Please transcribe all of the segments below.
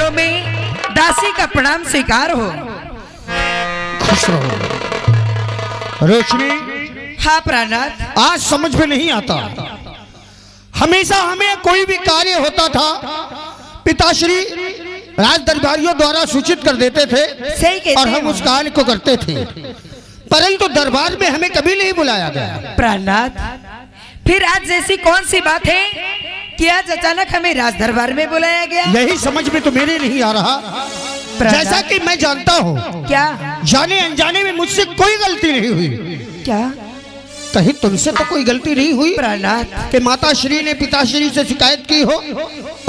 चरणों में दासी का प्रणाम स्वीकार हो। खुश रहो रोशनी। हाँ प्राणनाथ। आज समझ में नहीं आता, हमेशा हमें कोई भी कार्य होता था पिताश्री राज दरबारियों द्वारा सूचित कर देते थे और हम उस कार्य को करते थे, परंतु दरबार में हमें कभी नहीं बुलाया गया। प्राणनाथ, फिर आज जैसी कौन सी बात है कि आज अचानक हमें राज दरबार में बुलाया गया? यही समझ में तो मेरे नहीं आ रहा। जैसा कि मैं जानता हूँ, क्या जाने अनजाने में मुझसे कोई गलती नहीं हुई। क्या कहीं तुमसे तो कोई गलती नहीं हुई प्राणनाथ कि माताश्री ने पिताश्री से शिकायत की हो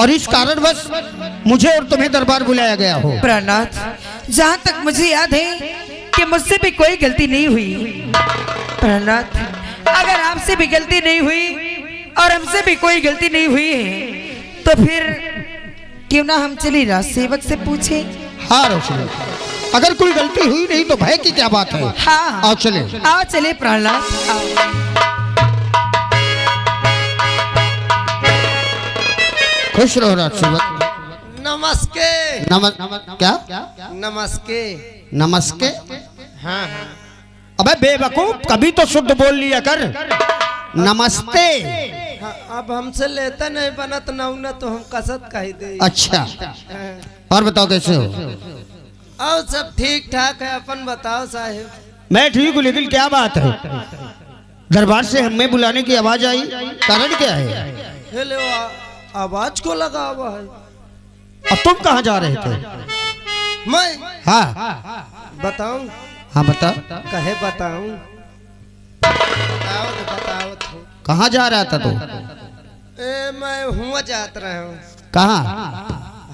और इस कारणवश मुझे और तुम्हें दरबार बुलाया गया हो? प्राणनाथ, जहाँ तक मुझे याद है कि मुझसे भी कोई गलती नहीं हुई। प्राणनाथ, अगर आपसे भी गलती नहीं हुई और हमसे भी कोई गलती नहीं हुई है तो फिर क्यों ना हम चली राज सेवक से पूछे। हाँ रोशनी, अगर कोई गलती हुई नहीं तो भय की क्या बात है। हाँ आओ चले। आओ चले प्राणनाथ। खुश रहो राज सेवक। नमस्ते। क्या नमस्ते। नमस्ते? हाँ। अबे बेवकूफ, कभी तो शुद्ध बोल लिया कर। नमस्ते। हाँ, अब हमसे लेता नहीं बनत न तो हम कसत कही दे। अच्छा, और बताओ कैसे हो? और सब ठीक ठाक है, अपन बताओ साहिब। मैं ठीक हूँ, लेकिन क्या बात है दरबार से हमें बुलाने की आवाज आई, कारण क्या है? हेलो, आवाज को लगा हुआ है। अब तुम कहाँ जा रहे थे? मैं? हाँ बताऊं? हाँ बता। कहे बताऊं? बताओ तो। कहाँ जा रहा था तू? मैं हुआ जात रहा हूँ। कहाँ?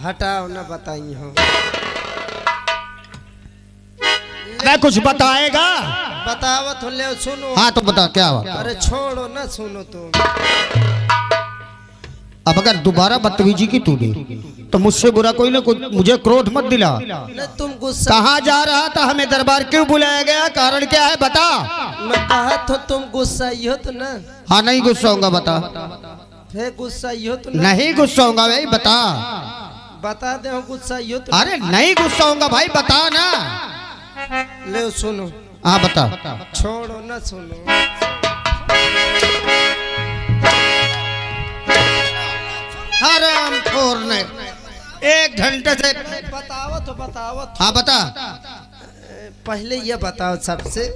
हटाओ ना बताई हो। मैं कुछ बताएगा? बताओ तो ले सुनो। हाँ तो बता क्या हुआ? अरे छोड़ो ना, सुनो तुम। अब अगर दोबारा बदतमीजी की तूने तो मुझसे बुरा कोई ना कोई, मुझे क्रोध मत दिला। नहीं, तुम गुस्सा। कहाँ जा रहा था? हमें दरबार क्यों बुलाया गया? कारण क्या है बता। मैं कहा तो तुम गुस्सा ही हो तो ना। हाँ नहीं गुस्सा होगा, बता। फिर गुस्सा ही हो तो ना। नहीं गुस्सा होगा भाई, बता। बता दे, गुस्सा ही हो तो। अरे नहीं गुस्सा होगा भाई, बता ना। ले सुनो। हाँ बता। छोड़ो ना, सुनो। हराम खोर ने 1 घंटे से। बताओ तो बताओ तो। हाँ बता। पहले ये बताओ सबसे,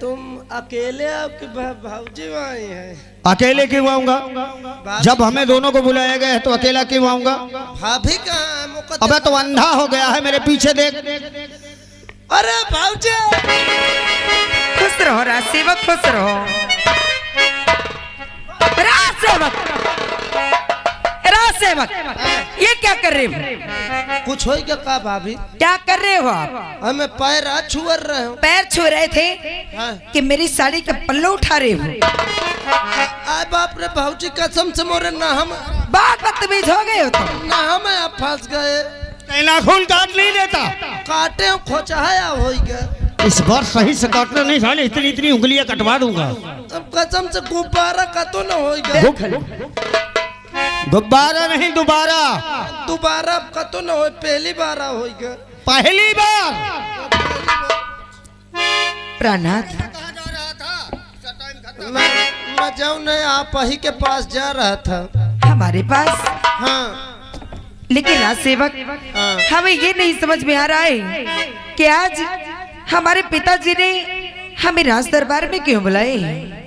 तुम अकेले आओ कि भाऊजी आए हैं? अकेले क्यों आऊंगा? जब हमें दोनों को बुलाया गया है तो अकेला क्यों आऊंगा? भाभी कहाँ है? अबे तो अंधा हो गया है, मेरे पीछे देख। अरे भाऊजी, खुश रहो राज सेवक, खुश रहो। राज सेवक, राज सेवक, ये क्या कर रहे हो? कुछ हो क्या? कहा भाभी? क्या कर रहे हो आप? हमें पैर आज छुअर रहे हो। पैर छू रहे थे हाँ। कि मेरी साड़ी का पल्लू उठा रहे हो? आय बाप रे, भाऊजी कसम से मोरे ना हम। बात बदतमीज हो गए हो तुम। ना हम आप फंस गए। नाखून काट नहीं देता। काटे खोचाया हो गया। इस बार सही से काटना नहीं, साले इतनी इतनी उंगलियां कटवा दूंगा। अब कसम से गुब्बारा का तो ना हो गया। गुब्बारा नहीं, दोबारा। दोबारा का तो ना हो, पहली बार हो गया। पहली बार। प्राणनाथ, मैं जाऊं नहीं, आप ही के पास जा रहा था। हमारे पास? हाँ। लेकिन राज सेवक, हाँ। हमें ये नहीं समझ में आ रहा है कि आज हमारे पिताजी ने हमें राज दरबार में क्यों बुलाए?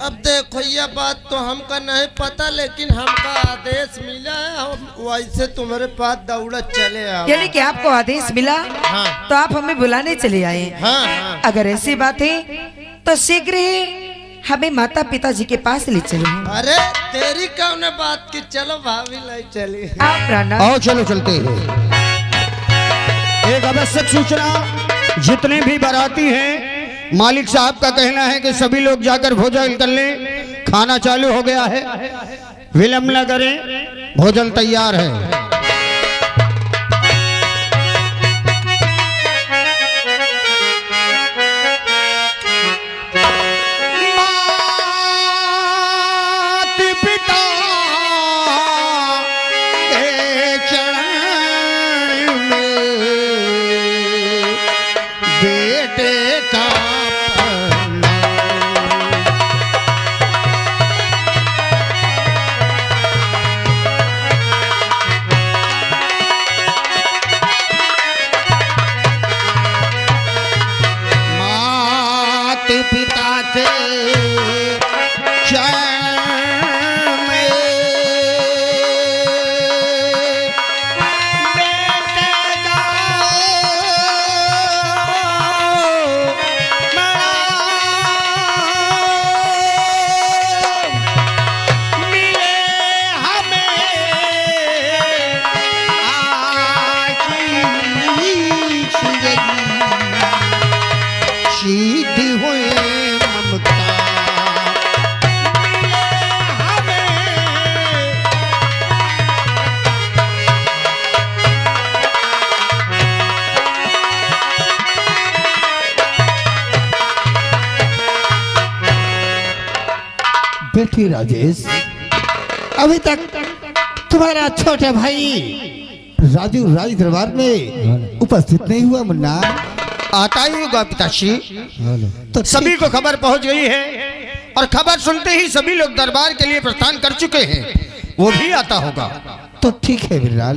अब देखो, ये बात तो हमका नहीं पता, लेकिन हमका आदेश मिला है, हम वैसे तुम्हारे पास दौड़ चले आओ। यानी कि आपको आदेश मिला? हाँ। तो आप हमें बुलाने चले आए? हाँ, हाँ। अगर ऐसी बात है तो शीघ्र ही हमें माता पिताजी के पास ले चलो। अरे तेरी कौन बात की, चलो भाभी ले चली। आप प्राणनाथ। आओ चलो चलते हैं। एक आवश्यक सूचना, जितने भी बाराती हैं मालिक साहब का कहना है कि सभी लोग जाकर भोजन कर लें। खाना चालू हो गया है, विलंब न करें, भोजन तैयार है। देखिए राजेश, अभी तक तुम्हारा छोटा भाई राजू राज दरबार में उपस्थित नहीं हुआ मुन्ना। आता ही होगा पिताश्री। तो सभी को खबर पहुंच गई है और खबर सुनते ही सभी लोग दरबार के लिए प्रस्थान कर चुके हैं। वो भी आता होगा। तो ठीक है बिलाल।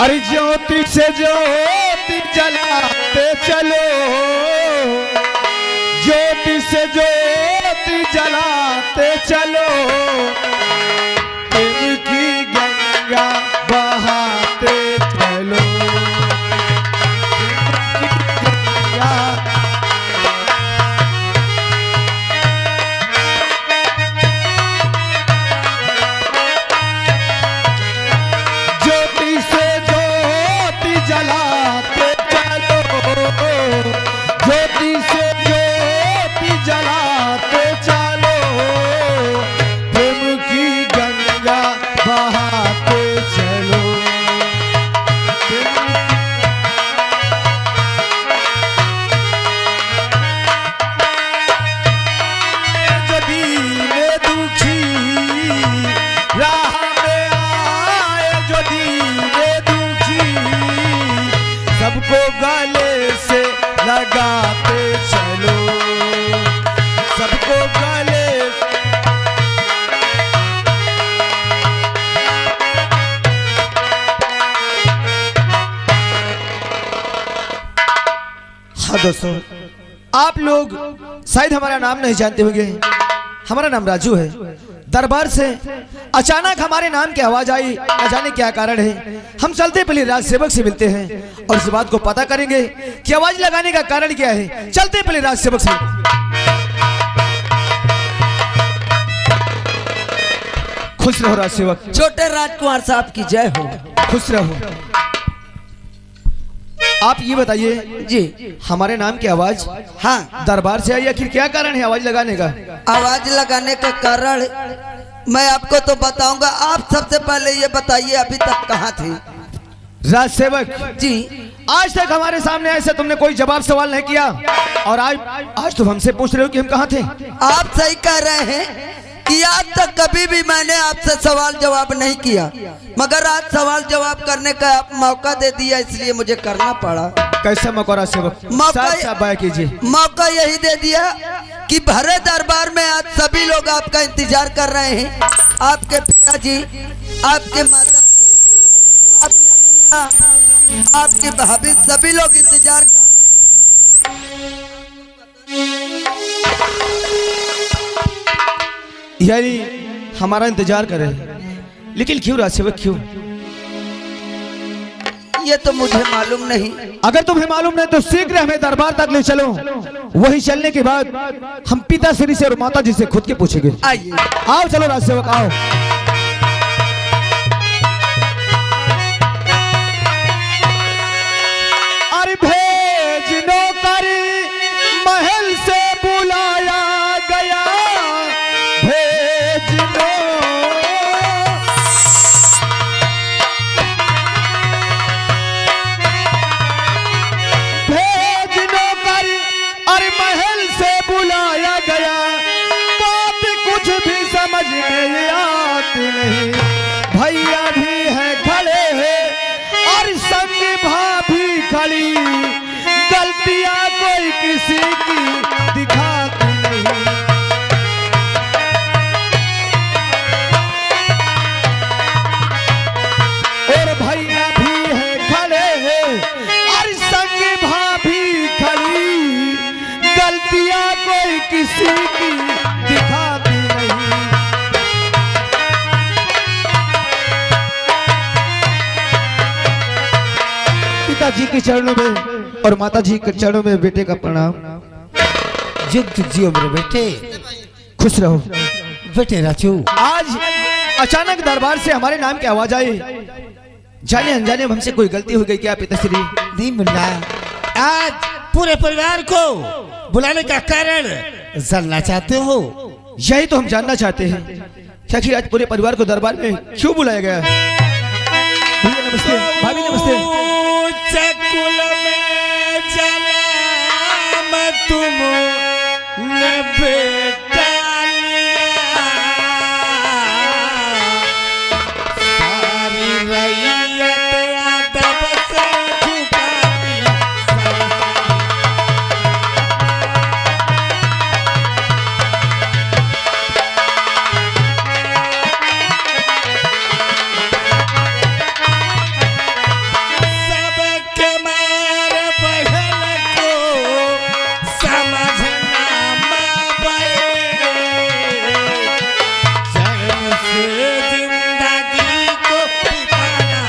अरे ज्योति से ज्योति जलाते चलो, ज्योति से ज्योति जलाते चलो, प्रेम की गंगा बहाते चलो, ज्योति से ज्योति जलाते चलो, ज्योति से ज्योति जलाते चलो, प्रेम की गंगा बहाते चलो। जो दीने दुखी राह में आए, जो दीने दुखी सबको गले से लगाते चलो, सबको गले हाँ दोस्तों, आप लोग शायद हमारा नाम नहीं जानते होंगे। हमारा नाम राजू है। दरबार से अचानक हमारे नाम की आवाज आई, न जाने क्या कारण है। हम चलते पहले राज सेवक से मिलते हैं और इस बात को पता करेंगे कि आवाज लगाने का कारण क्या है। चलते पहले राज सेवक से। खुश रहो राज सेवक। छोटे राजकुमार साहब की जय हो। खुश रहो। आप ये बताइए जी, हमारे नाम की आवाज हाँ, दरबार से आई, आखिर क्या कारण है आवाज लगाने का? आवाज लगाने का कारण मैं आपको तो बताऊंगा। आप सबसे पहले ये बताइए अभी तक कहाँ थे? राज सेवक जी, आज तक हमारे सामने ऐसे तुमने कोई जवाब सवाल नहीं किया और आज तुम हमसे पूछ रहे हो कि हम कहाँ थे। आप सही कह रहे हैं कि आज तक कभी भी मैंने आपसे सवाल जवाब नहीं किया, मगर आज सवाल जवाब करने का आप मौका दे दिया, इसलिए मुझे करना पड़ा। कैसा मौका राज सेवक? मौका कीजिए। मौका यही दे दिया कि भरे दरबार में आज सभी लोग आपका इंतजार कर रहे हैं। आपके पिताजी, आपके माता, आपके भाभी, सभी लोग इंतजार। यानी हमारा इंतजार करे, लेकिन क्यों राज सेवक, क्यों? ये तो मुझे मालूम नहीं। अगर तुम्हें मालूम नहीं तो शीघ्र हमें दरबार तक ले चलो। वही चलने के बाद हम पिताश्री से और माता जी से खुद के पूछेंगे। आइए, आओ चलो राज सेवक, आओ। अरे भेज नौकर महल से बुलाया गया, भेज नौकर अरे महल से बुलाया गया, बात कुछ भी समझ में आती नहीं। भैया भी है खड़े हैं और संग भाभी खड़ी, गलतियां कोई किसी की दिखाती नहीं। और भैया भी है खड़े हैं और संग भाभी खड़ी, गलतियां कोई किसी की दिखाती नहीं। पिताजी के चरणों में और माता जी के चरणों में बेटे का प्रणाम। युग जियो मेरे बेटे, खुश रहो बेटे राजू। आज अचानक दरबार से हमारे नाम की आवाज आई, जाने अनजाने हमसे कोई गलती हो गई क्या पिताश्री? नहीं मुन्ना, आज पूरे परिवार को बुलाने का कारण जानना चाहते हो? यही तो हम जानना चाहते हैं, क्या कि आज पूरे परिवार को दरबार में क्यों बुलाया गया है? भैया नमस्ते, भाभी नमस्ते। कुल में चला तुमने बेटा लिया, सारी रैयत अदब से झुकाई। सबके मार बहन को समझना माँ बड़े, चैन से जिंदगी को बिताना।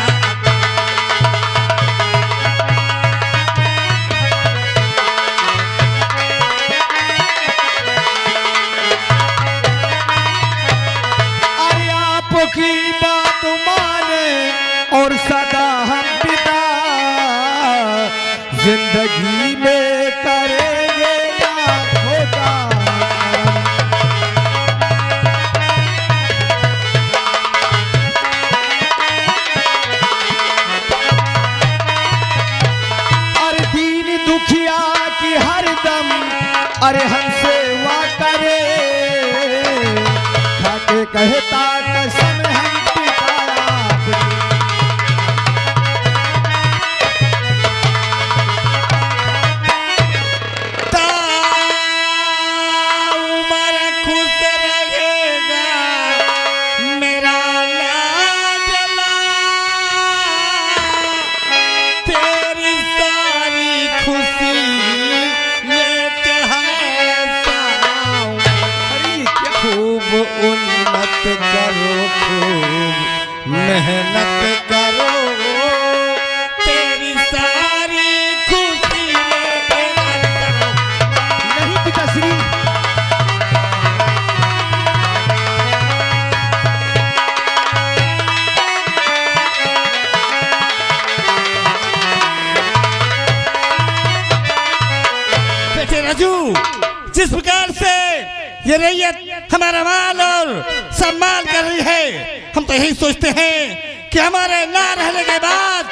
अरे आपकी बात माने और सदा हम पिता जिंदगी में करेंगे ना खोता। अरे दीन दुखिया की हरदम अरे हम सेवा करे, खाके कहता कसम हम पिता आपके। उमर खुश रहेगा मेरा लाडला, तेरी सारी खुशी लेके है साऊं। खूब उन्नत करो, खूब मेहनत करो, तेरी सारी खुशी लेके आता हूं। नहीं पिताश्री, बेटे राजू, जिस प्रकार से ये रैयत हमारा माल और सम्मान कर रही है, हम तो यही सोचते हैं कि हमारे ना रहने के बाद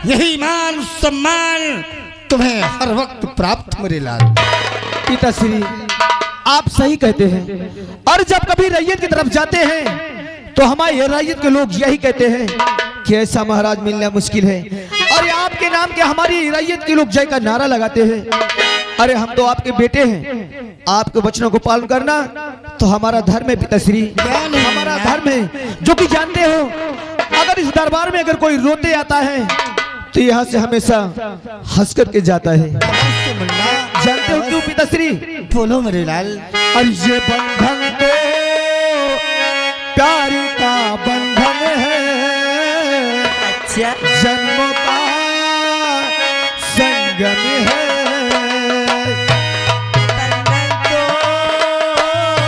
यही मान सम्मान तुम्हें हर वक्त प्राप्त मेरे लाल। पिताश्री आप सही कहते हैं, और जब कभी रैयत की तरफ जाते हैं तो हमारे रैयत के लोग यही कहते हैं कि ऐसा महाराज मिलना मुश्किल है, और ये आपके नाम के हमारी रैयत के लोग जय का नारा लगाते हैं। अरे हम तो आपके बेटे हैं, आपके वचनों को पालन करना तो हमारा धर्म है पिताश्री, हमारा धर्म है। जो कि जानते हो, अगर इस दरबार में अगर कोई रोते आता है तो यहाँ से हमेशा हंस करके जाता है। जानते हो क्यों पिताश्री? बोलो मेरे लाल। और ये बंधन तो प्यार का बंधन है, अच्छा जन्मों का संगम है।